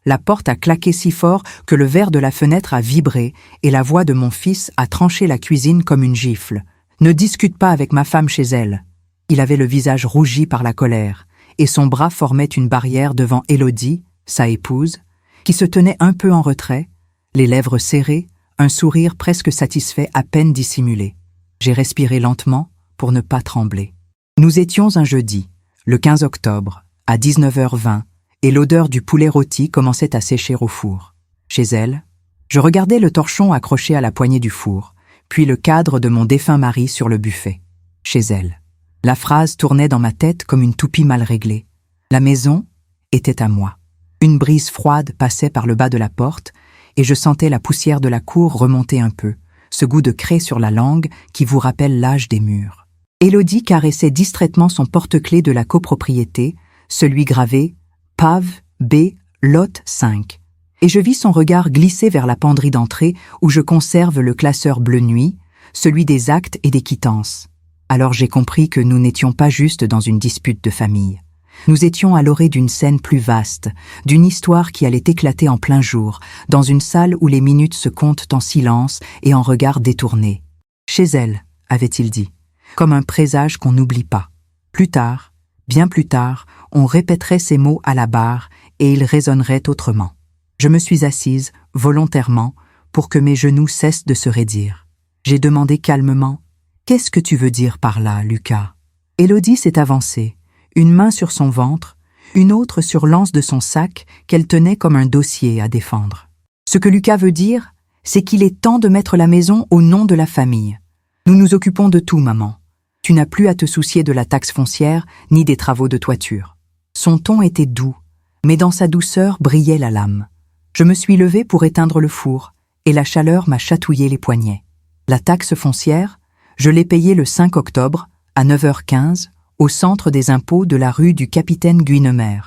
La porte a claqué si fort que le verre de la fenêtre a vibré et la voix de mon fils a tranché la cuisine comme une gifle. « Ne discute pas avec ma femme chez elle !» Il avait le visage rougi par la colère, et son bras formait une barrière devant Élodie, sa épouse, qui se tenait un peu en retrait, les lèvres serrées, un sourire presque satisfait à peine dissimulé. J'ai respiré lentement pour ne pas trembler. Nous étions un jeudi, le 15 octobre, à 19h20, et l'odeur du poulet rôti commençait à sécher au four. Chez elle, je regardais le torchon accroché à la poignée du four, puis le cadre de mon défunt mari sur le buffet. Chez elle. La phrase tournait dans ma tête comme une toupie mal réglée. La maison était à moi. Une brise froide passait par le bas de la porte, et je sentais la poussière de la cour remonter un peu, ce goût de craie sur la langue qui vous rappelle l'âge des murs. Élodie caressait distraitement son porte-clés de la copropriété, celui gravé « Pave B. Lot 5 ». Et je vis son regard glisser vers la penderie d'entrée où je conserve le classeur bleu nuit, celui des actes et des quittances. Alors j'ai compris que nous n'étions pas juste dans une dispute de famille. Nous étions à l'orée d'une scène plus vaste, d'une histoire qui allait éclater en plein jour, dans une salle où les minutes se comptent en silence et en regards détournés. Chez elle, avait-il dit, comme un présage qu'on n'oublie pas. Plus tard, bien plus tard, on répéterait ces mots à la barre et ils résonneraient autrement. Je me suis assise, volontairement, pour que mes genoux cessent de se raidir. J'ai demandé calmement « Qu'est-ce que tu veux dire par là, Lucas ?» Élodie s'est avancée, une main sur son ventre, une autre sur l'anse de son sac qu'elle tenait comme un dossier à défendre. Ce que Lucas veut dire, c'est qu'il est temps de mettre la maison au nom de la famille. Nous nous occupons de tout, maman. Tu n'as plus à te soucier de la taxe foncière ni des travaux de toiture. Son ton était doux, mais dans sa douceur brillait la lame. Je me suis levée pour éteindre le four, et la chaleur m'a chatouillé les poignets. La taxe foncière, je l'ai payée le 5 octobre, à 9h15, au centre des impôts de la rue du Capitaine Guynemer,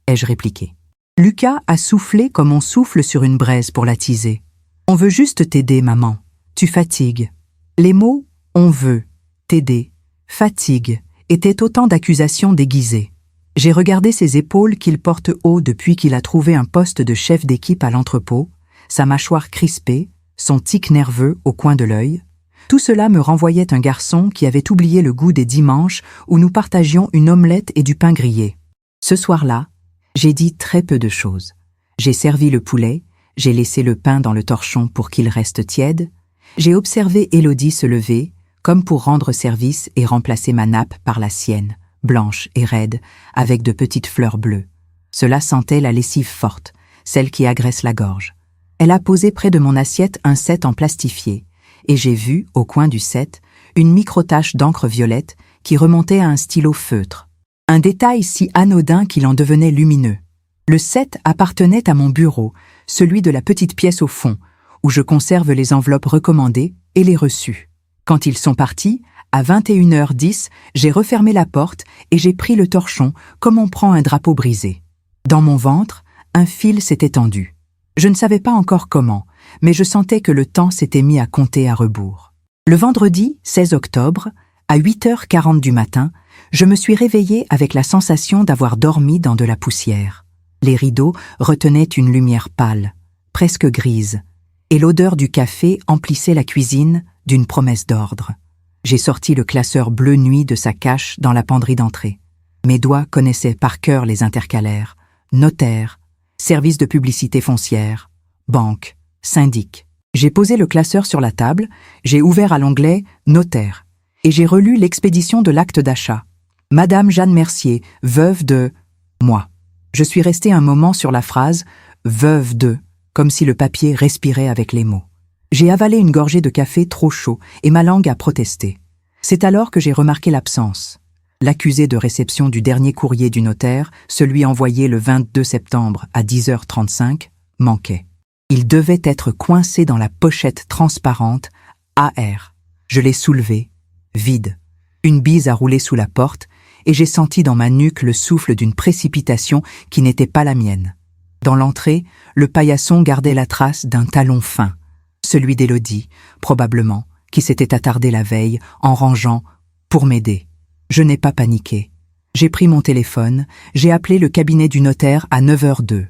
ai-je répliqué. Lucas a soufflé comme on souffle sur une braise pour l'attiser. On veut juste t'aider, maman. Tu fatigues. Les mots « on veut »,« t'aider »,« fatigue » étaient autant d'accusations déguisées. J'ai regardé ses épaules qu'il porte haut depuis qu'il a trouvé un poste de chef d'équipe à l'entrepôt, sa mâchoire crispée, son tic nerveux au coin de l'œil. Tout cela me renvoyait un garçon qui avait oublié le goût des dimanches où nous partagions une omelette et du pain grillé. Ce soir-là, j'ai dit très peu de choses. J'ai servi le poulet, j'ai laissé le pain dans le torchon pour qu'il reste tiède, j'ai observé Élodie se lever, comme pour rendre service et remplacer ma nappe par la sienne, blanche et raide, avec de petites fleurs bleues. Cela sentait la lessive forte, celle qui agresse la gorge. Elle a posé près de mon assiette un set en plastifié, et j'ai vu, au coin du set, une microtache d'encre violette qui remontait à un stylo feutre. Un détail si anodin qu'il en devenait lumineux. Le set appartenait à mon bureau, celui de la petite pièce au fond, où je conserve les enveloppes recommandées et les reçus. Quand ils sont partis, à 21h10, j'ai refermé la porte et j'ai pris le torchon comme on prend un drapeau brisé. Dans mon ventre, un fil s'était tendu. Je ne savais pas encore comment, mais je sentais que le temps s'était mis à compter à rebours. Le vendredi 16 octobre, à 8h40 du matin, je me suis réveillée avec la sensation d'avoir dormi dans de la poussière. Les rideaux retenaient une lumière pâle, presque grise, et l'odeur du café emplissait la cuisine d'une promesse d'ordre. J'ai sorti le classeur bleu nuit de sa cache dans la penderie d'entrée. Mes doigts connaissaient par cœur les intercalaires, notaire, service de publicité foncière, banque, syndic. J'ai posé le classeur sur la table, j'ai ouvert à l'onglet « Notaire » et j'ai relu l'expédition de l'acte d'achat. Madame Jeanne Mercier, veuve de... Moi. Je suis resté un moment sur la phrase « veuve de », comme si le papier respirait avec les mots. J'ai avalé une gorgée de café trop chaud et ma langue a protesté. C'est alors que j'ai remarqué l'absence. L'accusé de réception du dernier courrier du notaire, celui envoyé le 22 septembre à 10h35, manquait. Il devait être coincé dans la pochette transparente AR. Je l'ai soulevé, vide. Une bise a roulé sous la porte et j'ai senti dans ma nuque le souffle d'une précipitation qui n'était pas la mienne. Dans l'entrée, le paillasson gardait la trace d'un talon fin, celui d'Élodie, probablement, qui s'était attardé la veille en rangeant pour m'aider. Je n'ai pas paniqué. J'ai pris mon téléphone, j'ai appelé le cabinet du notaire à 9h02.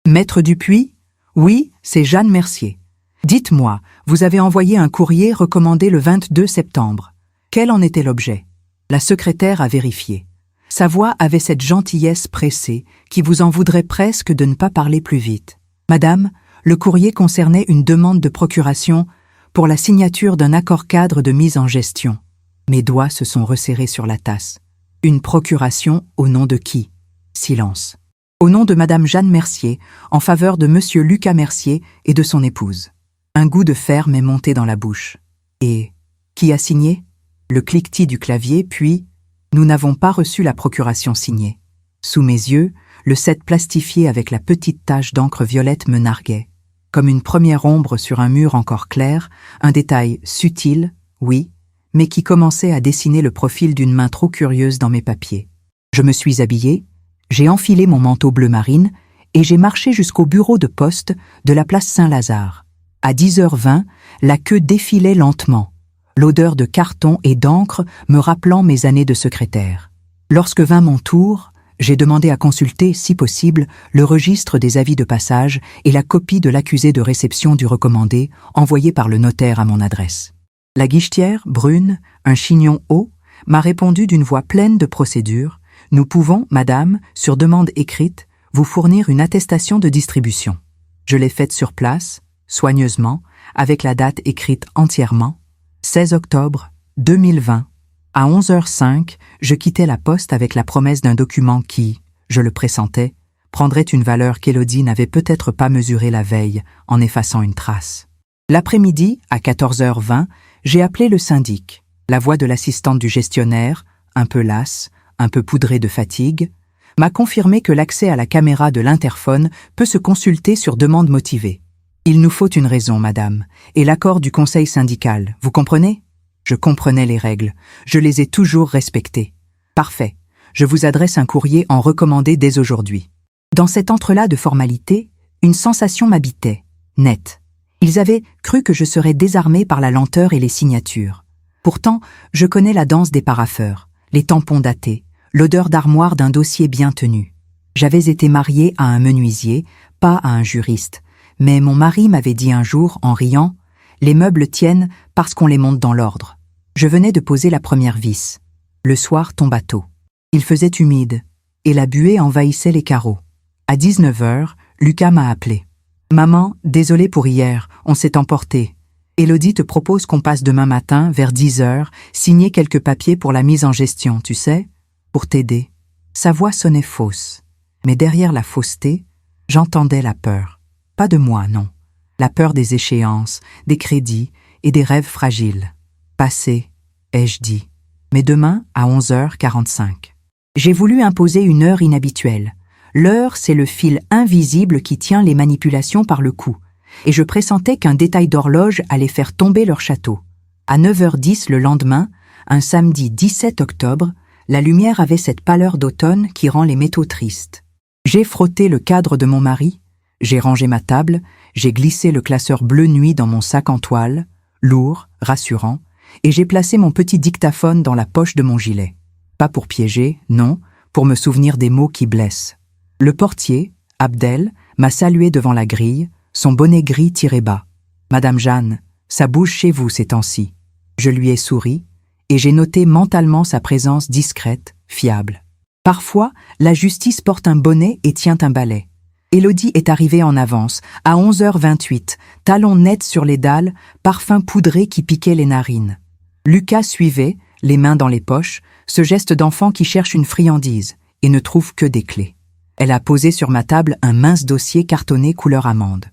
Maître Dupuis? Oui, c'est Jeanne Mercier. Dites-moi, vous avez envoyé un courrier recommandé le 22 septembre. Quel en était l'objet? La secrétaire a vérifié. Sa voix avait cette gentillesse pressée qui vous en voudrait presque de ne pas parler plus vite. Madame, le courrier concernait une demande de procuration pour la signature d'un accord-cadre de mise en gestion. Mes doigts se sont resserrés sur la tasse. Une procuration au nom de qui? Silence. Au nom de Madame Jeanne Mercier, en faveur de Monsieur Lucas Mercier et de son épouse. Un goût de fer m'est monté dans la bouche. Et qui a signé? Le cliquetis du clavier, puis nous n'avons pas reçu la procuration signée. Sous mes yeux, le 7 plastifié avec la petite tache d'encre violette me narguait. Comme une première ombre sur un mur encore clair, un détail subtil, oui, mais qui commençait à dessiner le profil d'une main trop curieuse dans mes papiers. Je me suis habillée, j'ai enfilé mon manteau bleu marine et j'ai marché jusqu'au bureau de poste de la place Saint-Lazare. À 10h20, la queue défilait lentement, l'odeur de carton et d'encre me rappelant mes années de secrétaire. Lorsque vint mon tour, j'ai demandé à consulter, si possible, le registre des avis de passage et la copie de l'accusé de réception du recommandé envoyé par le notaire à mon adresse. La guichetière, brune, un chignon haut, m'a répondu d'une voix pleine de procédure. « Nous pouvons, madame, sur demande écrite, vous fournir une attestation de distribution. » Je l'ai faite sur place, soigneusement, avec la date écrite entièrement. 16 octobre 2020. À 11h05, je quittais la poste avec la promesse d'un document qui, je le pressentais, prendrait une valeur qu'Élodie n'avait peut-être pas mesurée la veille en effaçant une trace. L'après-midi, à 14h20, j'ai appelé le syndic. La voix de l'assistante du gestionnaire, un peu lasse, un peu poudrée de fatigue, m'a confirmé que l'accès à la caméra de l'interphone peut se consulter sur demande motivée. Il nous faut une raison, madame, et l'accord du conseil syndical, vous comprenez? Je comprenais les règles, je les ai toujours respectées. Parfait, je vous adresse un courrier en recommandé dès aujourd'hui. Dans cet entrelac de formalités, une sensation m'habitait, nette. Ils avaient cru que je serais désarmée par la lenteur et les signatures. Pourtant, je connais la danse des parapheurs, les tampons datés, l'odeur d'armoire d'un dossier bien tenu. J'avais été mariée à un menuisier, pas à un juriste, mais mon mari m'avait dit un jour, en riant, « Les meubles tiennent parce qu'on les monte dans l'ordre ». Je venais de poser la première vis. Le soir tomba tôt. Il faisait humide, et la buée envahissait les carreaux. À 19h, Lucas m'a appelé. « Maman, désolée pour hier, on s'est emporté. Élodie te propose qu'on passe demain matin, vers 10h, signer quelques papiers pour la mise en gestion, tu sais, pour t'aider. » Sa voix sonnait fausse, mais derrière la fausseté, j'entendais la peur. Pas de moi, non. La peur des échéances, des crédits et des rêves fragiles. Passé, ai-je dit, mais demain à 11h45. J'ai voulu imposer une heure inhabituelle. L'heure, c'est le fil invisible qui tient les manipulations par le cou, et je pressentais qu'un détail d'horloge allait faire tomber leur château. À 9h10 le lendemain, un samedi 17 octobre, la lumière avait cette pâleur d'automne qui rend les métaux tristes. J'ai frotté le cadre de mon mari, j'ai rangé ma table, j'ai glissé le classeur bleu nuit dans mon sac en toile, lourd, rassurant, et j'ai placé mon petit dictaphone dans la poche de mon gilet. Pas pour piéger, non, pour me souvenir des mots qui blessent. Le portier, Abdel, m'a salué devant la grille, son bonnet gris tiré bas. « Madame Jeanne, ça bouge chez vous ces temps-ci. » Je lui ai souri, et j'ai noté mentalement sa présence discrète, fiable. Parfois, la justice porte un bonnet et tient un balai. Élodie est arrivée en avance, à 11h28, talons nets sur les dalles, parfum poudré qui piquait les narines. Lucas suivait, les mains dans les poches, ce geste d'enfant qui cherche une friandise et ne trouve que des clés. Elle a posé sur ma table un mince dossier cartonné couleur amande.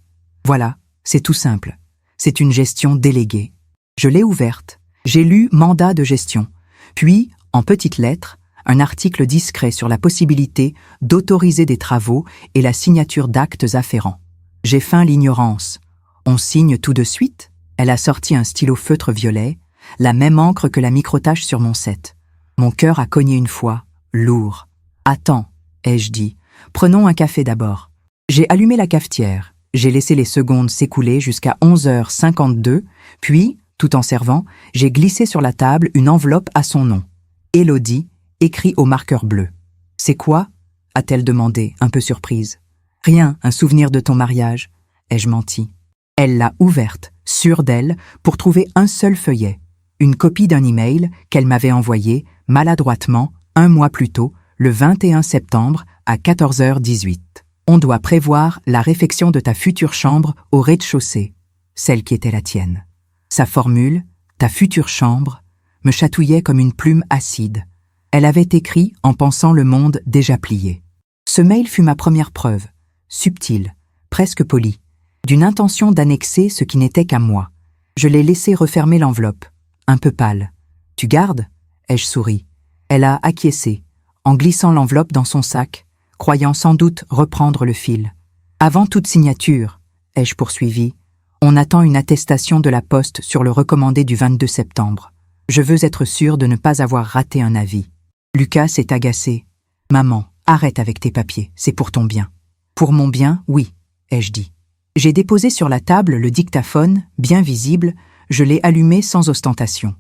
Voilà, c'est tout simple. C'est une gestion déléguée. Je l'ai ouverte. J'ai lu « mandat de gestion », puis, en petites lettres, un article discret sur la possibilité d'autoriser des travaux et la signature d'actes afférents. J'ai feint l'ignorance. On signe tout de suite? Elle a sorti un stylo feutre violet, la même encre que la microtache sur mon set. Mon cœur a cogné une fois, lourd. « Attends », ai-je dit, « prenons un café d'abord. » J'ai allumé la cafetière, j'ai laissé les secondes s'écouler jusqu'à 11h52, puis, tout en servant, j'ai glissé sur la table une enveloppe à son nom. Élodie, écrit au marqueur bleu. « C'est quoi ?» a-t-elle demandé, un peu surprise. « Rien, un souvenir de ton mariage, ai-je menti. Elle l'a ouverte, sûre d'elle, pour trouver un seul feuillet, une copie d'un email qu'elle m'avait envoyé, maladroitement, 1 mois plus tôt, le 21 septembre, à 14h18. On doit prévoir la réfection de ta future chambre au rez-de-chaussée, celle qui était la tienne. Sa formule, ta future chambre, me chatouillait comme une plume acide. Elle avait écrit en pensant le monde déjà plié. Ce mail fut ma première preuve, subtile, presque polie, d'une intention d'annexer ce qui n'était qu'à moi. Je l'ai laissé refermer l'enveloppe, un peu pâle. « Tu gardes ?» ai-je souri. Elle a acquiescé, en glissant l'enveloppe dans son sac, croyant sans doute reprendre le fil. « Avant toute signature, ai-je poursuivi, on attend une attestation de la poste sur le recommandé du 22 septembre. Je veux être sûre de ne pas avoir raté un avis. » Lucas s'est agacé. « Maman, arrête avec tes papiers, c'est pour ton bien. »« Pour mon bien, oui, ai-je dit. » J'ai déposé sur la table le dictaphone, bien visible, je l'ai allumé sans ostentation.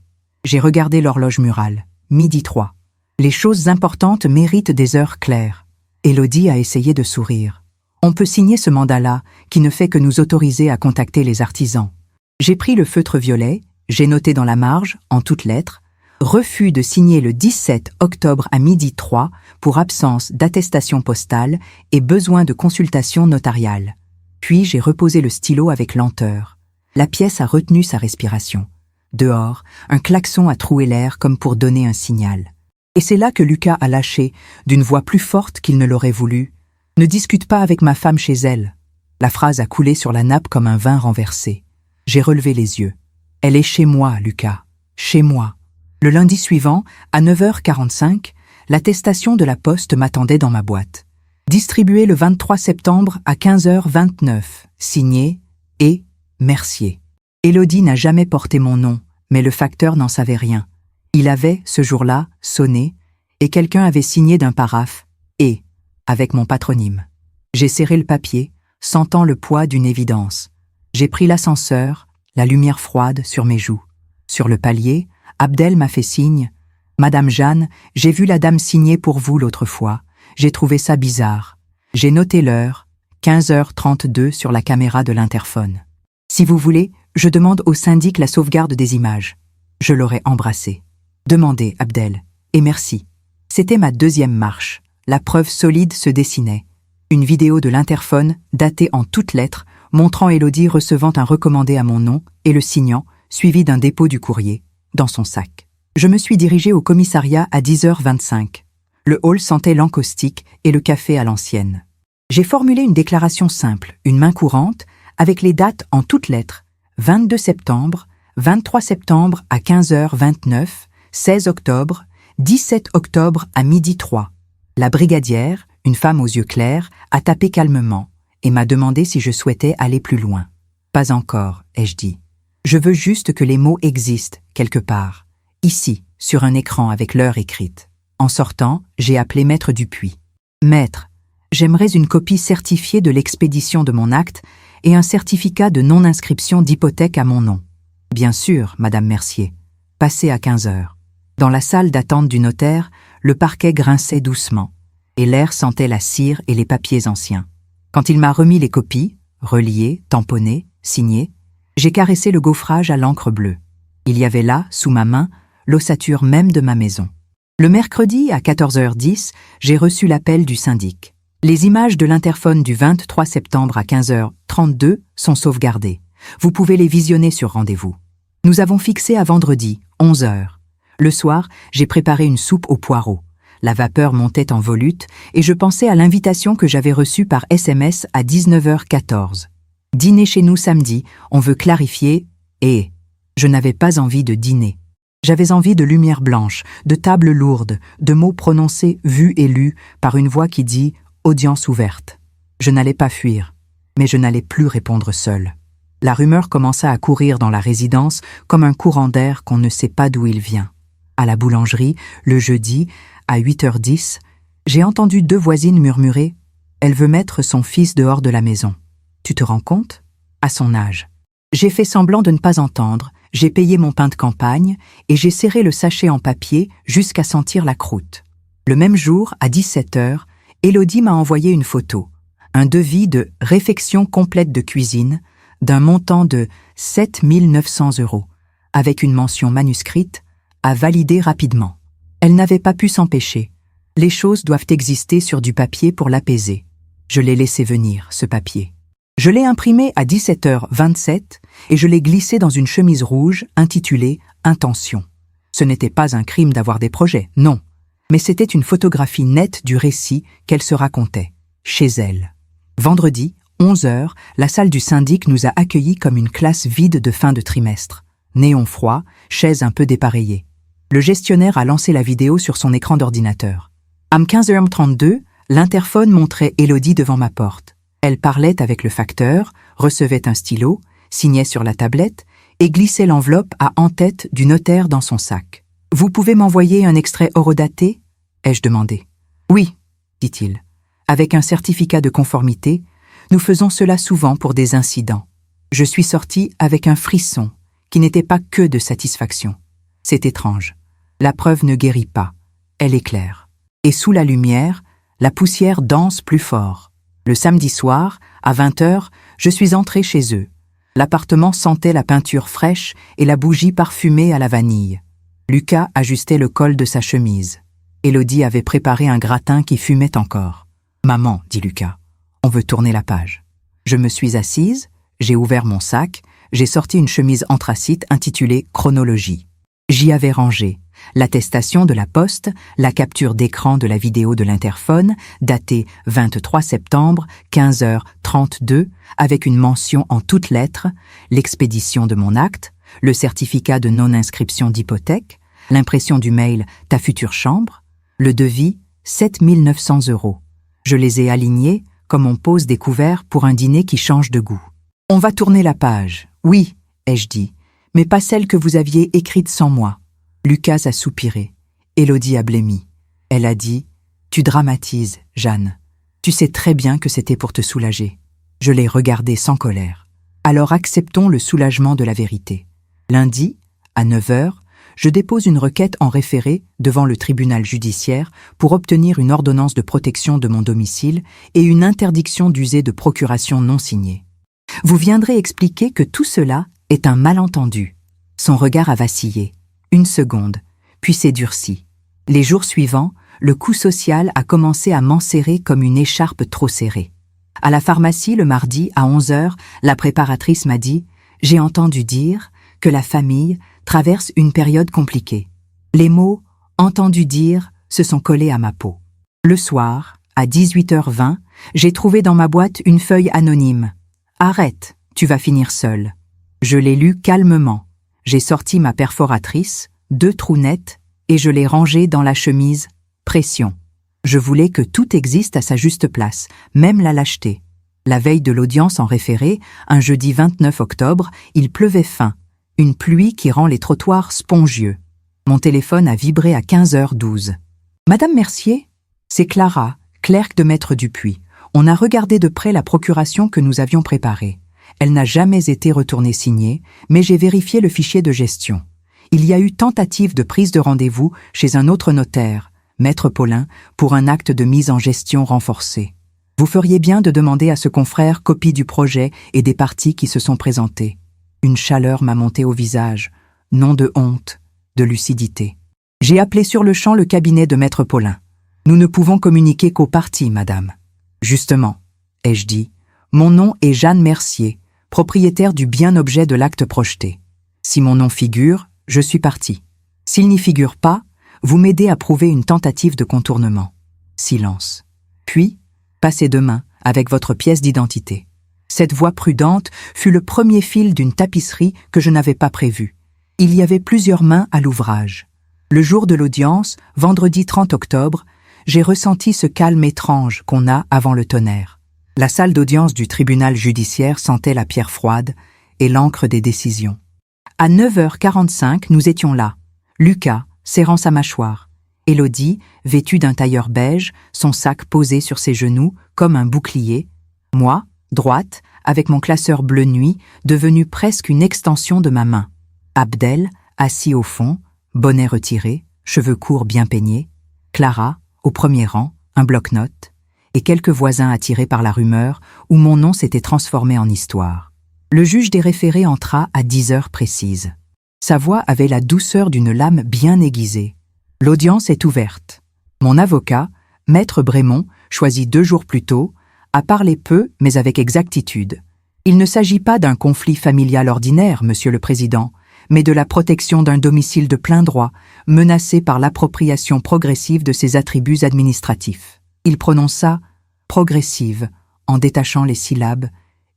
J'ai regardé l'horloge murale, 12h03. Les choses importantes méritent des heures claires. Élodie a essayé de sourire. On peut signer ce mandat-là, qui ne fait que nous autoriser à contacter les artisans. J'ai pris le feutre violet, j'ai noté dans la marge, en toutes lettres, refus de signer le 17 octobre à 12h03 pour absence d'attestation postale et besoin de consultation notariale. Puis j'ai reposé le stylo avec lenteur. La pièce a retenu sa respiration. Dehors, un klaxon a troué l'air comme pour donner un signal. Et c'est là que Lucas a lâché, d'une voix plus forte qu'il ne l'aurait voulu. « Ne discute pas avec ma femme chez elle. » La phrase a coulé sur la nappe comme un vin renversé. J'ai relevé les yeux. « Elle est chez moi, Lucas. Chez moi. » Le lundi suivant, à 9h45, l'attestation de la poste m'attendait dans ma boîte. Distribuée le 23 septembre à 15h29, signé « et Mercier ». Élodie n'a jamais porté mon nom, mais le facteur n'en savait rien. Il avait, ce jour-là, sonné, et quelqu'un avait signé d'un paraphe « et » avec mon patronyme. J'ai serré le papier, sentant le poids d'une évidence. J'ai pris l'ascenseur, la lumière froide sur mes joues. Sur le palier, Abdel m'a fait signe. « Madame Jeanne, j'ai vu la dame signer pour vous l'autre fois. J'ai trouvé ça bizarre. » J'ai noté l'heure, 15h32 sur la caméra de l'interphone. « Si vous voulez, je demande au syndic la sauvegarde des images. » Je l'aurais embrassé. « Demandez, Abdel, et merci. » C'était ma deuxième marche. La preuve solide se dessinait. Une vidéo de l'interphone, datée en toutes lettres, montrant Élodie recevant un recommandé à mon nom et le signant, suivi d'un dépôt du courrier, dans son sac. Je me suis dirigé au commissariat à 10h25. Le hall sentait l'encaustique et le café à l'ancienne. J'ai formulé une déclaration simple, une main courante, avec les dates en toutes lettres, 22 septembre, 23 septembre à 15h29, 16 octobre, 17 octobre à 12h03. La brigadière, une femme aux yeux clairs, a tapé calmement et m'a demandé si je souhaitais aller plus loin. « Pas encore, ai-je dit. Je veux juste que les mots existent, quelque part, ici, sur un écran avec l'heure écrite. » En sortant, j'ai appelé Maître Dupuis. « Maître, j'aimerais une copie certifiée de l'expédition de mon acte et un certificat de non-inscription d'hypothèque à mon nom. »« Bien sûr, Madame Mercier. Passez à 15h. » Dans la salle d'attente du notaire, le parquet grinçait doucement, et l'air sentait la cire et les papiers anciens. Quand il m'a remis les copies, reliées, tamponnées, signées, j'ai caressé le gaufrage à l'encre bleue. Il y avait là, sous ma main, l'ossature même de ma maison. Le mercredi, à 14h10, j'ai reçu l'appel du syndic. Les images de l'interphone du 23 septembre à 15h32 sont sauvegardées. Vous pouvez les visionner sur rendez-vous. Nous avons fixé à vendredi, 11h. Le soir, j'ai préparé une soupe aux poireaux. La vapeur montait en volute et je pensais à l'invitation que j'avais reçue par SMS à 19h14. Dîner chez nous samedi, on veut clarifier, et je n'avais pas envie de dîner. J'avais envie de lumière blanche, de table lourde, de mots prononcés vus et lus par une voix qui dit « audience ouverte ». Je n'allais pas fuir, mais je n'allais plus répondre seul. La rumeur commença à courir dans la résidence comme un courant d'air qu'on ne sait pas d'où il vient. À la boulangerie, le jeudi, à 8h10, j'ai entendu 2 voisines murmurer « Elle veut mettre son fils dehors de la maison. Tu te rends compte ? À son âge. » J'ai fait semblant de ne pas entendre, j'ai payé mon pain de campagne et j'ai serré le sachet en papier jusqu'à sentir la croûte. Le même jour, à 17h, Élodie m'a envoyé une photo. un devis de réfection complète de cuisine d'un montant de 7 900 €, avec une mention manuscrite à valider rapidement. Elle n'avait pas pu s'empêcher. Les choses doivent exister sur du papier pour l'apaiser. Je l'ai laissé venir, ce papier. Je l'ai imprimé à 17h27 et je l'ai glissé dans une chemise rouge intitulée « Intention ». Ce n'était pas un crime d'avoir des projets, non, mais c'était une photographie nette du récit qu'elle se racontait, chez elle. Vendredi, 11h, la salle du syndic nous a accueillis comme une classe vide de fin de trimestre. Néon froid, chaises un peu dépareillées. Le gestionnaire a lancé la vidéo sur son écran d'ordinateur. À 15h32, l'interphone montrait Élodie devant ma porte. Elle parlait avec le facteur, recevait un stylo, signait sur la tablette et glissait l'enveloppe à en-tête du notaire dans son sac. « Vous pouvez m'envoyer un extrait horodaté ?» ai-je demandé. « Oui, dit-il. Avec un certificat de conformité, nous faisons cela souvent pour des incidents. » Je suis sortie avec un frisson qui n'était pas que de satisfaction. C'est étrange. La preuve ne guérit pas. Elle éclaire. Et sous la lumière, la poussière danse plus fort. Le samedi soir, à 20h, je suis entrée chez eux. L'appartement sentait la peinture fraîche et la bougie parfumée à la vanille. Lucas ajustait le col de sa chemise. Élodie avait préparé un gratin qui fumait encore. « Maman, dit Lucas, on veut tourner la page. » Je me suis assise, j'ai ouvert mon sac, j'ai sorti une chemise anthracite intitulée « Chronologie ». J'y avais rangé l'attestation de la poste, la capture d'écran de la vidéo de l'interphone, datée 23 septembre, 15h32, avec une mention en toutes lettres, l'expédition de mon acte, le certificat de non-inscription d'hypothèque, l'impression du mail « Ta future chambre », le devis « 7 900 €. Je les ai alignés comme on pose des couverts pour un dîner qui change de goût. « On va tourner la page, oui, ai-je dit, mais pas celle que vous aviez écrite sans moi. » Lucas a soupiré. Élodie a blêmi. Elle a dit « Tu dramatises, Jeanne. Tu sais très bien que c'était pour te soulager. » Je l'ai regardée sans colère. Alors acceptons le soulagement de la vérité. Lundi, à 9h, je dépose une requête en référé devant le tribunal judiciaire pour obtenir une ordonnance de protection de mon domicile et une interdiction d'user de procuration non signée. Vous viendrez expliquer que tout cela est un malentendu. Son regard a vacillé. Une seconde, puis s'est durci. Les jours suivants, le coup social a commencé à m'enserrer comme une écharpe trop serrée. À la pharmacie, le mardi, à 11h, la préparatrice m'a dit « J'ai entendu dire que la famille traverse une période compliquée. » Les mots « entendu dire » se sont collés à ma peau. Le soir, à 18h20, j'ai trouvé dans ma boîte une feuille anonyme. « Arrête, tu vas finir seule. » Je l'ai lu calmement. J'ai sorti ma perforatrice, 2 trous nets, et je l'ai rangée dans la chemise « Pression ». Je voulais que tout existe à sa juste place, même la lâcheté. La veille de l'audience en référé, un jeudi 29 octobre, il pleuvait fin, une pluie qui rend les trottoirs spongieux. Mon téléphone a vibré à 15h12. « Madame Mercier ?» C'est Clara, clerc de Maître Dupuis. On a regardé de près la procuration que nous avions préparée. Elle n'a jamais été retournée signée, mais j'ai vérifié le fichier de gestion. Il y a eu tentative de prise de rendez-vous chez un autre notaire, Maître Paulin, pour un acte de mise en gestion renforcé. Vous feriez bien de demander à ce confrère copie du projet et des parties qui se sont présentées. Une chaleur m'a monté au visage, non de honte, de lucidité. J'ai appelé sur le champ le cabinet de Maître Paulin. Nous ne pouvons communiquer qu'aux parties, madame. Justement, ai-je dit, mon nom est Jeanne Mercier, propriétaire du bien objet de l'acte projeté. Si mon nom figure, je suis partie. S'il n'y figure pas, vous m'aidez à prouver une tentative de contournement. Silence. Puis, passez demain avec votre pièce d'identité. Cette voix prudente fut le premier fil d'une tapisserie que je n'avais pas prévue. Il y avait plusieurs mains à l'ouvrage. Le jour de l'audience, vendredi 30 octobre, j'ai ressenti ce calme étrange qu'on a avant le tonnerre. La salle d'audience du tribunal judiciaire sentait la pierre froide et l'encre des décisions. À 9h45, nous étions là. Lucas, serrant sa mâchoire. Élodie, vêtue d'un tailleur beige, son sac posé sur ses genoux comme un bouclier. Moi, droite, avec mon classeur bleu nuit, devenu presque une extension de ma main. Abdel, assis au fond, bonnet retiré, cheveux courts bien peignés. Clara, au premier rang, un bloc-notes. et quelques voisins attirés par la rumeur où mon nom s'était transformé en histoire. Le juge des référés entra à 10 heures précises. Sa voix avait la douceur d'une lame bien aiguisée. L'audience est ouverte. Mon avocat, Maître Brémond, choisi 2 jours plus tôt, a parlé peu mais avec exactitude. Il ne s'agit pas d'un conflit familial ordinaire, Monsieur le Président, mais de la protection d'un domicile de plein droit, menacé par l'appropriation progressive de ses attributs administratifs. Il prononça « progressive » en détachant les syllabes,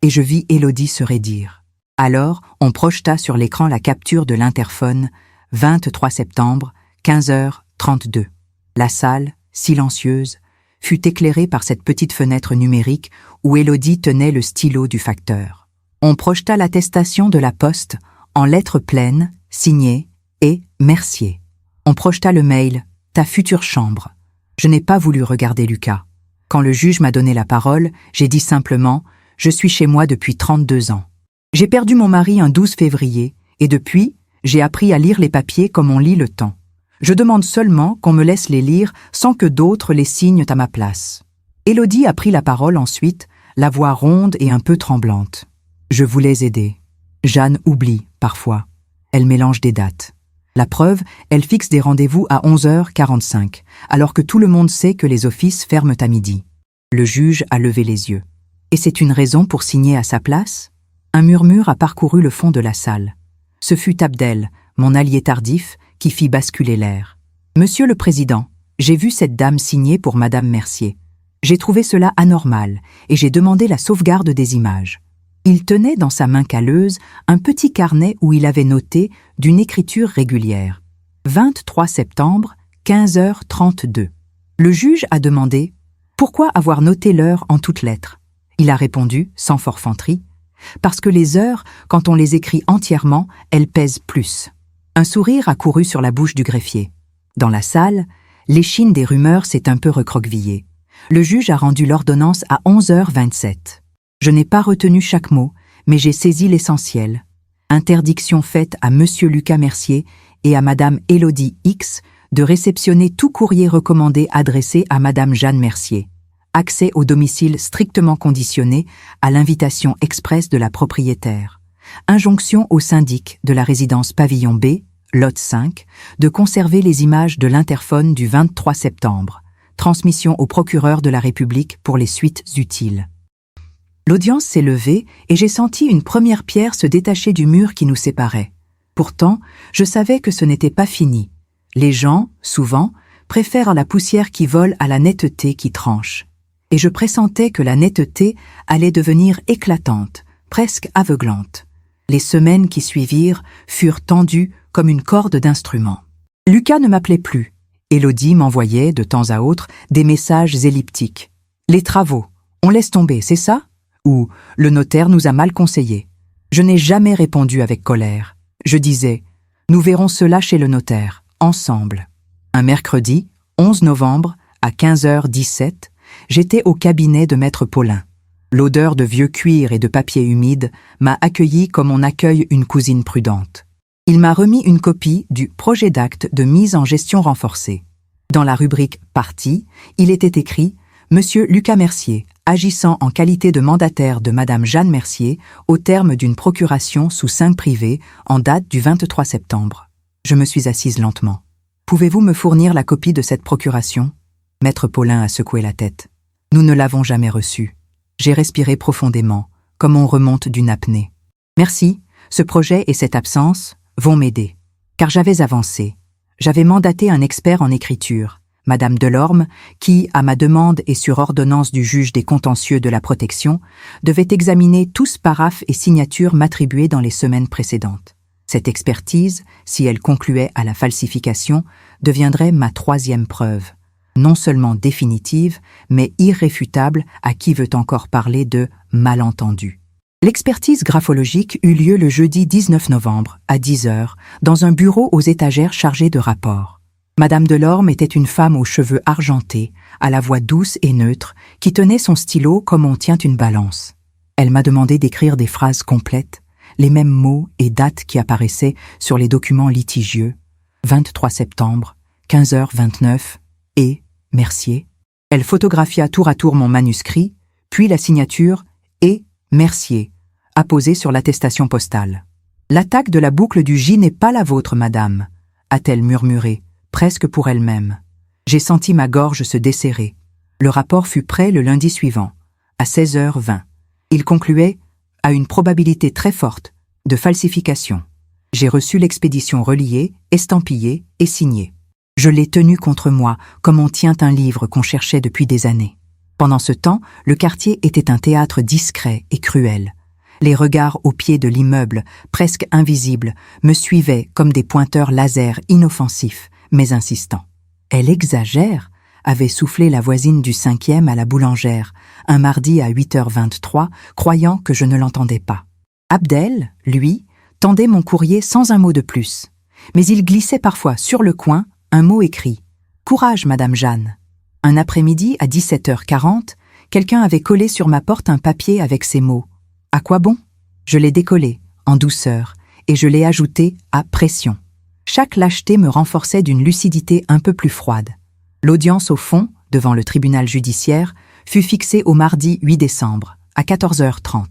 et je vis Élodie se raidir. Alors, on projeta sur l'écran la capture de l'interphone, 23 septembre, 15h32. La salle, silencieuse, fut éclairée par cette petite fenêtre numérique où Élodie tenait le stylo du facteur. On projeta l'attestation de la poste en lettres pleines, signées et Mercier. On projeta le mail « Ta future chambre ». Je n'ai pas voulu regarder Lucas. Quand le juge m'a donné la parole, j'ai dit simplement « Je suis chez moi depuis 32 ans ». J'ai perdu mon mari un 12 février et depuis, j'ai appris à lire les papiers comme on lit le temps. Je demande seulement qu'on me laisse les lire sans que d'autres les signent à ma place. Élodie a pris la parole ensuite, la voix ronde et un peu tremblante. Je voulais aider. Jeanne oublie, parfois. Elle mélange des dates. La preuve, elle fixe des rendez-vous à 11h45, alors que tout le monde sait que les offices ferment à midi. Le juge a levé les yeux. Et c'est une raison pour signer à sa place ? Un murmure a parcouru le fond de la salle. Ce fut Abdel, mon allié tardif, qui fit basculer l'air. « Monsieur le Président, j'ai vu cette dame signer pour Madame Mercier. J'ai trouvé cela anormal et j'ai demandé la sauvegarde des images. » Il tenait dans sa main calleuse un petit carnet où il avait noté, d'une écriture régulière, « 23 septembre, 15h32. » Le juge a demandé « Pourquoi avoir noté l'heure en toutes lettres ?» Il a répondu, sans forfanterie, « Parce que les heures, quand on les écrit entièrement, elles pèsent plus. » Un sourire a couru sur la bouche du greffier. Dans la salle, l'échine des rumeurs s'est un peu recroquevillée. Le juge a rendu l'ordonnance à 11h27. Je n'ai pas retenu chaque mot, mais j'ai saisi l'essentiel. Interdiction faite à Monsieur Lucas Mercier et à Madame Élodie X de réceptionner tout courrier recommandé adressé à Madame Jeanne Mercier. Accès au domicile strictement conditionné à l'invitation expresse de la propriétaire. Injonction au syndic de la résidence Pavillon B, lot 5, de conserver les images de l'interphone du 23 septembre. Transmission au procureur de la République pour les suites utiles. L'audience s'est levée et j'ai senti une première pierre se détacher du mur qui nous séparait. Pourtant, je savais que ce n'était pas fini. Les gens, souvent, préfèrent la poussière qui vole à la netteté qui tranche. Et je pressentais que la netteté allait devenir éclatante, presque aveuglante. Les semaines qui suivirent furent tendues comme une corde d'instrument. Lucas ne m'appelait plus. Élodie m'envoyait, de temps à autre, des messages elliptiques. « Les travaux, on laisse tomber, c'est ça ?» Ou « Le notaire nous a mal conseillé ». Je n'ai jamais répondu avec colère. Je disais « Nous verrons cela chez le notaire, ensemble ». Un mercredi, 11 novembre, à 15h17, j'étais au cabinet de Maître Paulin. L'odeur de vieux cuir et de papier humide m'a accueilli comme on accueille une cousine prudente. Il m'a remis une copie du projet d'acte de mise en gestion renforcée. Dans la rubrique « Parties », il était écrit « Monsieur Lucas Mercier, agissant en qualité de mandataire de Madame Jeanne Mercier, au terme d'une procuration sous 5 privés, en date du 23 septembre. » Je me suis assise lentement. « Pouvez-vous me fournir la copie de cette procuration ?» Maître Paulin a secoué la tête. « Nous ne l'avons jamais reçue. » J'ai respiré profondément, comme on remonte d'une apnée. « Merci, ce projet et cette absence vont m'aider. » Car j'avais avancé. J'avais mandaté un expert en écriture, Madame Delorme, qui, à ma demande et sur ordonnance du juge des contentieux de la protection, devait examiner tous paraphes et signatures m'attribués dans les semaines précédentes. Cette expertise, si elle concluait à la falsification, deviendrait ma 3e preuve. Non seulement définitive, mais irréfutable à qui veut encore parler de malentendu. L'expertise graphologique eut lieu le jeudi 19 novembre, à 10h, dans un bureau aux étagères chargé de rapports. Madame Delorme était une femme aux cheveux argentés, à la voix douce et neutre, qui tenait son stylo comme on tient une balance. Elle m'a demandé d'écrire des phrases complètes, les mêmes mots et dates qui apparaissaient sur les documents litigieux, 23 septembre, 15h29, et Mercier, Elle photographia tour à tour mon manuscrit, puis la signature « et Mercier » apposée sur l'attestation postale. « L'attaque de la boucle du J n'est pas la vôtre, madame », a-t-elle murmuré, presque pour elle-même. J'ai senti ma gorge se desserrer. Le rapport fut prêt le lundi suivant, à 16h20. Il concluait à une probabilité très forte de falsification. J'ai reçu l'expédition reliée, estampillée et signée. Je l'ai tenue contre moi, comme on tient un livre qu'on cherchait depuis des années. Pendant ce temps, le quartier était un théâtre discret et cruel. Les regards au pied de l'immeuble, presque invisibles, me suivaient comme des pointeurs laser inoffensifs, mais insistants. « Elle exagère », avait soufflé la voisine du 5e à la boulangère, un mardi à 8h23, croyant que je ne l'entendais pas. Abdel, lui, tendait mon courrier sans un mot de plus. Mais il glissait parfois sur le coin un mot écrit. « Courage, Madame Jeanne ». Un après-midi, à 17h40, quelqu'un avait collé sur ma porte un papier avec ces mots. À quoi bon? Je l'ai décollé, en douceur, et je l'ai ajouté à pression. Chaque lâcheté me renforçait d'une lucidité un peu plus froide. L'audience au fond, devant le tribunal judiciaire, fut fixée au mardi 8 décembre, à 14h30.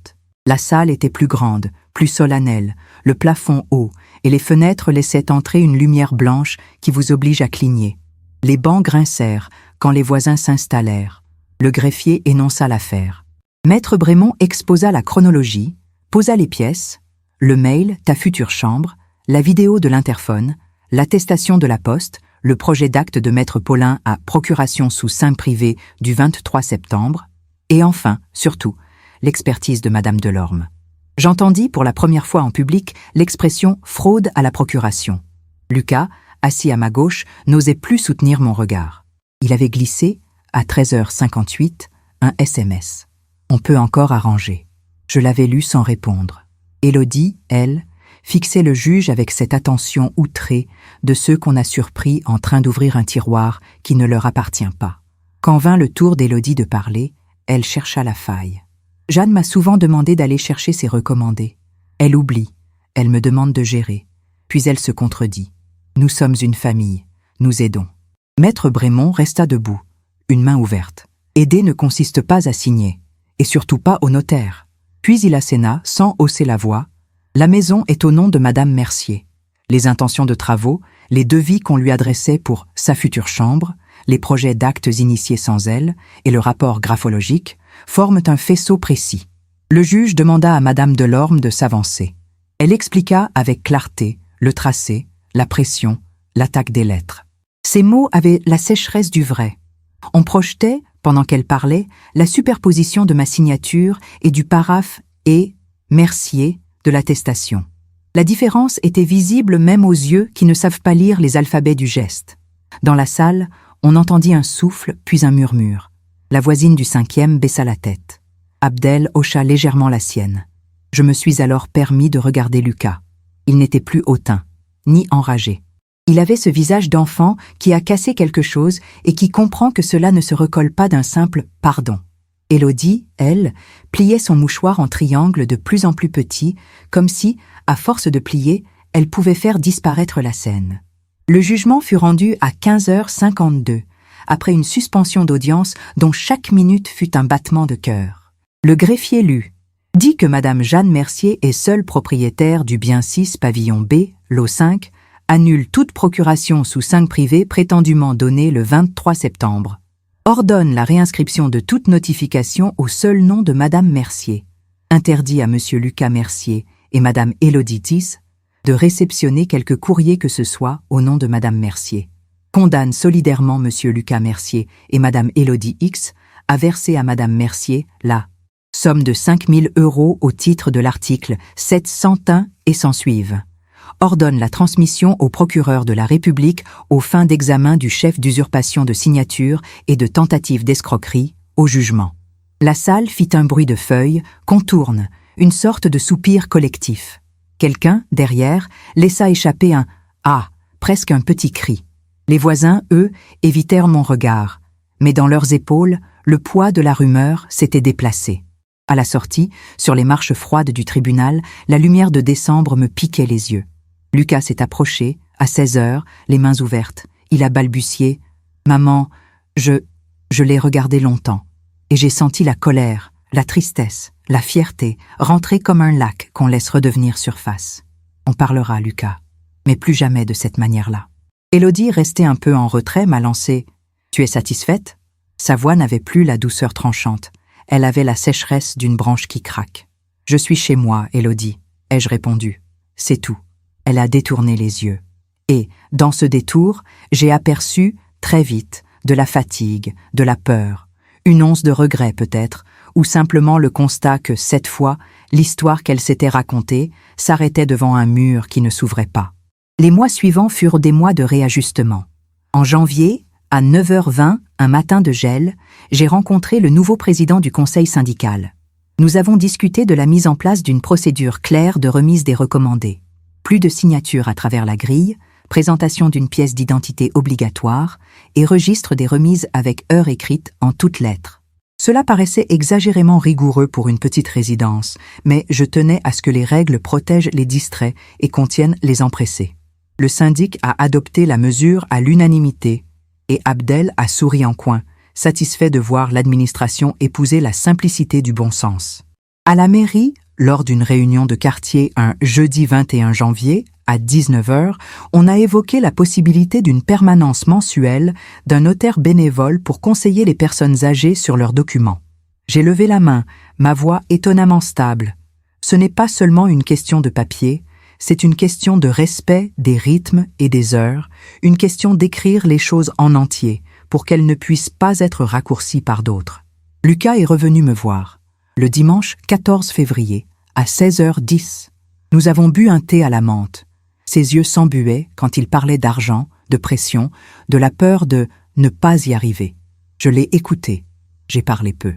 La salle était plus grande, plus solennelle, le plafond haut, et les fenêtres laissaient entrer une lumière blanche qui vous oblige à cligner. Les bancs grincèrent quand les voisins s'installèrent. Le greffier énonça l'affaire. Maître Brémond exposa la chronologie, posa les pièces, le mail, ta future chambre, la vidéo de l'interphone, l'attestation de la poste, le projet d'acte de Maître Paulin à procuration sous seing privé du 23 septembre, et enfin, surtout, l'expertise de Madame Delorme. J'entendis pour la première fois en public l'expression « fraude à la procuration ». Lucas, assis à ma gauche, n'osait plus soutenir mon regard. Il avait glissé, à 13h58, un SMS. « On peut encore arranger ». Je l'avais lu sans répondre. Élodie, elle, fixait le juge avec cette attention outrée de ceux qu'on a surpris en train d'ouvrir un tiroir qui ne leur appartient pas. Quand vint le tour d'Élodie de parler, elle chercha la faille. Jeanne m'a souvent demandé d'aller chercher ses recommandés. Elle oublie, elle me demande de gérer. Puis elle se contredit. Nous sommes une famille, nous aidons. Maître Brémond resta debout, une main ouverte. Aider ne consiste pas à signer, et surtout pas au notaire. Puis il asséna, sans hausser la voix, « La maison est au nom de Madame Mercier. Les intentions de travaux, les devis qu'on lui adressait pour sa future chambre, les projets d'actes initiés sans elle et le rapport graphologique forment un faisceau précis. » Le juge demanda à Madame Delorme de s'avancer. Elle expliqua avec clarté le tracé, la pression, l'attaque des lettres. Ces mots avaient la sécheresse du vrai. On projetait, pendant qu'elle parlait, la superposition de ma signature et du paraphe « et Mercier » de l'attestation. La différence était visible même aux yeux qui ne savent pas lire les alphabets du geste. Dans la salle, on entendit un souffle puis un murmure. La voisine du 5e baissa la tête. Abdel hocha légèrement la sienne. Je me suis alors permis de regarder Lucas. Il n'était plus hautain, ni enragé. Il avait ce visage d'enfant qui a cassé quelque chose et qui comprend que cela ne se recolle pas d'un simple « pardon ». Élodie, elle, pliait son mouchoir en triangle de plus en plus petit, comme si, à force de plier, elle pouvait faire disparaître la scène. Le jugement fut rendu à 15h52, après une suspension d'audience dont chaque minute fut un battement de cœur. Le greffier lut « Dit que Madame Jeanne Mercier est seule propriétaire du bien 6 pavillon B, lot 5, annule toute procuration sous seing privé prétendument donnée le 23 septembre. Ordonne la réinscription de toute notification au seul nom de Madame Mercier. Interdit à Monsieur Lucas Mercier et Madame Élodie Tisse de réceptionner quelque courrier que ce soit au nom de Madame Mercier. Condamne solidairement Monsieur Lucas Mercier et Madame Élodie X à verser à Madame Mercier la somme de 5 000 € au titre de l'article 701 et s'en suivent. Ordonne la transmission au procureur de la République aux fins d'examen du chef d'usurpation de signature et de tentative d'escroquerie au jugement. La salle fit un bruit de feuilles, contourne, une sorte de soupir collectif. Quelqu'un, derrière, laissa échapper un « ah », presque un petit cri. Les voisins, eux, évitèrent mon regard, mais dans leurs épaules, le poids de la rumeur s'était déplacé. À la sortie, sur les marches froides du tribunal, la lumière de décembre me piquait les yeux. Lucas s'est approché, à 16h, les mains ouvertes. Il a balbutié « Maman, Je l'ai regardé longtemps, et j'ai senti la colère, la tristesse, la fierté rentrer comme un lac qu'on laisse redevenir surface. On parlera, Lucas, mais plus jamais de cette manière-là. Élodie, restée un peu en retrait, m'a lancé « Tu es satisfaite ?» Sa voix n'avait plus la douceur tranchante, elle avait la sécheresse d'une branche qui craque. « Je suis chez moi, Élodie », ai-je répondu. « C'est tout. » Elle a détourné les yeux. Et, dans ce détour, j'ai aperçu, très vite, de la fatigue, de la peur, une once de regret peut-être, ou simplement le constat que, cette fois, l'histoire qu'elle s'était racontée s'arrêtait devant un mur qui ne s'ouvrait pas. Les mois suivants furent des mois de réajustement. En janvier, à 9h20, un matin de gel, j'ai rencontré le nouveau président du conseil syndical. Nous avons discuté de la mise en place d'une procédure claire de remise des recommandés. Plus de signatures à travers la grille, présentation d'une pièce d'identité obligatoire et registre des remises avec heure écrite en toutes lettres. Cela paraissait exagérément rigoureux pour une petite résidence, mais je tenais à ce que les règles protègent les distraits et contiennent les empressés. Le syndic a adopté la mesure à l'unanimité et Abdel a souri en coin, satisfait de voir l'administration épouser la simplicité du bon sens. À la mairie, lors d'une réunion de quartier un jeudi 21 janvier, à 19h, on a évoqué la possibilité d'une permanence mensuelle d'un notaire bénévole pour conseiller les personnes âgées sur leurs documents. J'ai levé la main, ma voix étonnamment stable. Ce n'est pas seulement une question de papier, c'est une question de respect des rythmes et des heures, une question d'écrire les choses en entier pour qu'elles ne puissent pas être raccourcies par d'autres. Lucas est revenu me voir, le dimanche 14 février, à 16h10. Nous avons bu un thé à la menthe. Ses yeux s'embuaient quand il parlait d'argent, de pression, de la peur de ne pas y arriver. Je l'ai écouté. J'ai parlé peu.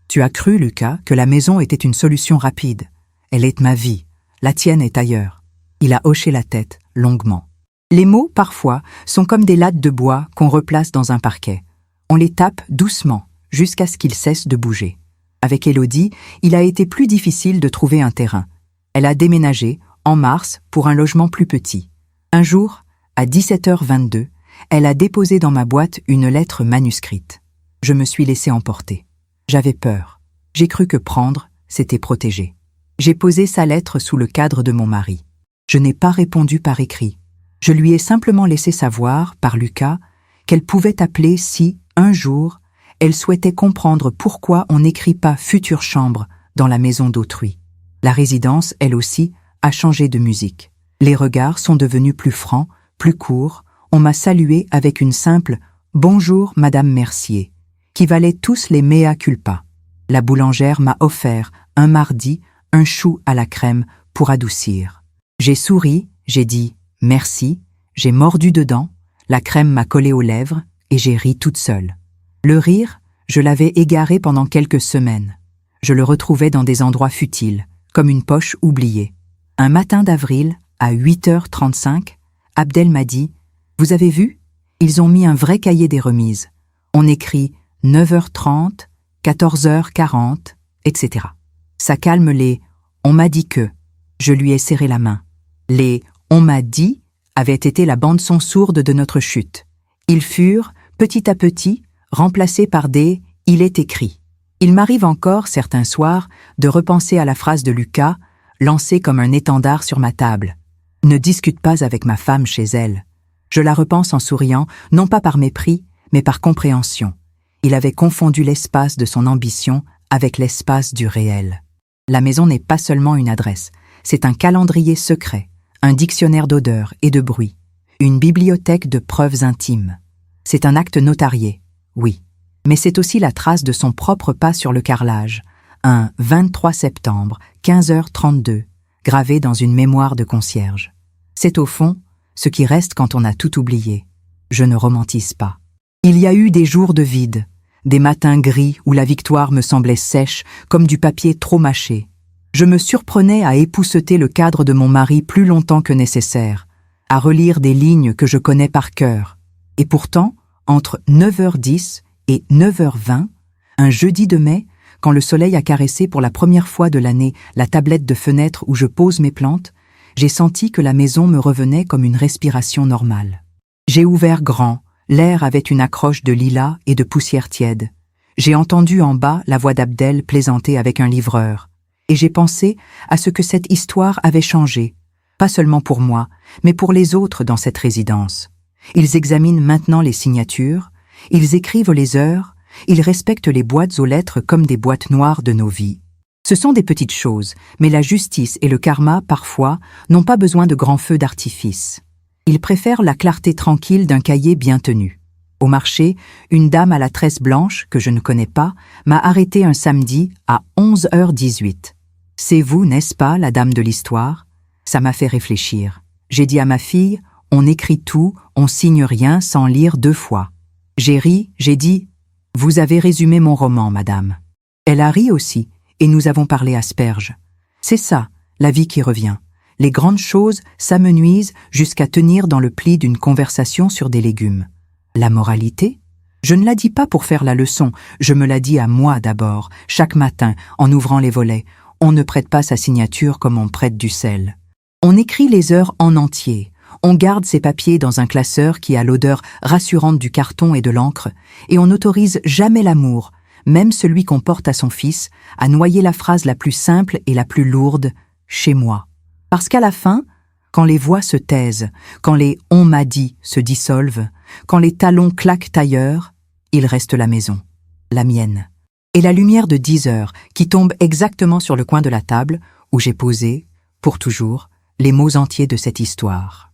Tu as cru, Lucas, que la maison était une solution rapide. Elle est ma vie. La tienne est ailleurs. Il a hoché la tête, longuement. Les mots, parfois, sont comme des lattes de bois qu'on replace dans un parquet. On les tape doucement, jusqu'à ce qu'ils cessent de bouger. Avec Élodie, il a été plus difficile de trouver un terrain. Elle a déménagé, en mars, pour un logement plus petit. Un jour, à 17h22, elle a déposé dans ma boîte une lettre manuscrite. Je me suis laissé emporter. J'avais peur. J'ai cru que prendre, c'était protéger. J'ai posé sa lettre sous le cadre de mon mari. Je n'ai pas répondu par écrit. Je lui ai simplement laissé savoir, par Lucas, qu'elle pouvait appeler si, un jour, elle souhaitait comprendre pourquoi on n'écrit pas « future chambre » dans la maison d'autrui. La résidence, elle aussi, a changé de musique. Les regards sont devenus plus francs, plus courts. On m'a salué avec une simple « Bonjour, Madame Mercier », qui valait tous les mea culpa. La boulangère m'a offert, un mardi, un chou à la crème pour adoucir. J'ai souri, j'ai dit « Merci », j'ai mordu dedans, la crème m'a collé aux lèvres et j'ai ri toute seule. Le rire, je l'avais égaré pendant quelques semaines. Je le retrouvais dans des endroits futiles, comme une poche oubliée. Un matin d'avril, à 8h35, Abdel m'a dit « Vous avez vu? Ils ont mis un vrai cahier des remises. On écrit 9h30, 14h40, etc. Ça calme les « on m'a dit que ». Je lui ai serré la main. Les « on m'a dit » avaient été la bande-son sourde de notre chute. Ils furent, petit à petit, remplacés par des « il est écrit ». Il m'arrive encore, certains soirs, de repenser à la phrase de Lucas, lancée comme un étendard sur ma table. « Ne discute pas avec ma femme chez elle ». Je la repense en souriant, non pas par mépris, mais par compréhension. Il avait confondu l'espace de son ambition avec l'espace du réel. La maison n'est pas seulement une adresse, c'est un calendrier secret, un dictionnaire d'odeurs et de bruits, une bibliothèque de preuves intimes. C'est un acte notarié, oui, mais c'est aussi la trace de son propre pas sur le carrelage, un 23 septembre, 15h32, gravé dans une mémoire de concierge. C'est au fond ce qui reste quand on a tout oublié. Je ne romantise pas. Il y a eu des jours de vide, des matins gris où la victoire me semblait sèche comme du papier trop mâché. Je me surprenais à épousseter le cadre de mon mari plus longtemps que nécessaire, à relire des lignes que je connais par cœur. Et pourtant, entre 9h10 et 9h20, un jeudi de mai, quand le soleil a caressé pour la première fois de l'année la tablette de fenêtre où je pose mes plantes, j'ai senti que la maison me revenait comme une respiration normale. J'ai ouvert grand, L'air avait une accroche de lilas et de poussière tiède. J'ai entendu en bas la voix d'Abdel plaisanter avec un livreur. Et j'ai pensé à ce que cette histoire avait changé, pas seulement pour moi, mais pour les autres dans cette résidence. Ils examinent maintenant les signatures, ils écrivent les heures, ils respectent les boîtes aux lettres comme des boîtes noires de nos vies. Ce sont des petites choses, mais la justice et le karma, parfois, n'ont pas besoin de grands feux d'artifice. Ils préfèrent la clarté tranquille d'un cahier bien tenu. Au marché, une dame à la tresse blanche, que je ne connais pas, m'a arrêté un samedi à 11h18. C'est vous, n'est-ce pas, la dame de l'histoire? Ça m'a fait réfléchir. J'ai dit à ma fille, on écrit tout, on signe rien sans lire 2 fois. J'ai ri, j'ai dit, vous avez résumé mon roman, madame. Elle a ri aussi, et nous avons parlé asperges. C'est ça, la vie qui revient. Les grandes choses s'amenuisent jusqu'à tenir dans le pli d'une conversation sur des légumes. La moralité? Je ne la dis pas pour faire la leçon, je me la dis à moi d'abord, chaque matin, en ouvrant les volets. On ne prête pas sa signature comme on prête du sel. On écrit les heures en entier. On garde ses papiers dans un classeur qui a l'odeur rassurante du carton et de l'encre, et on n'autorise jamais l'amour, même celui qu'on porte à son fils, à noyer la phrase la plus simple et la plus lourde, « chez moi ». Parce qu'à la fin, quand les voix se taisent, quand les « on m'a dit » se dissolvent, quand les talons claquent ailleurs, il reste la maison, la mienne. Et la lumière de 10 heures qui tombe exactement sur le coin de la table où j'ai posé, pour toujours, les mots entiers de cette histoire.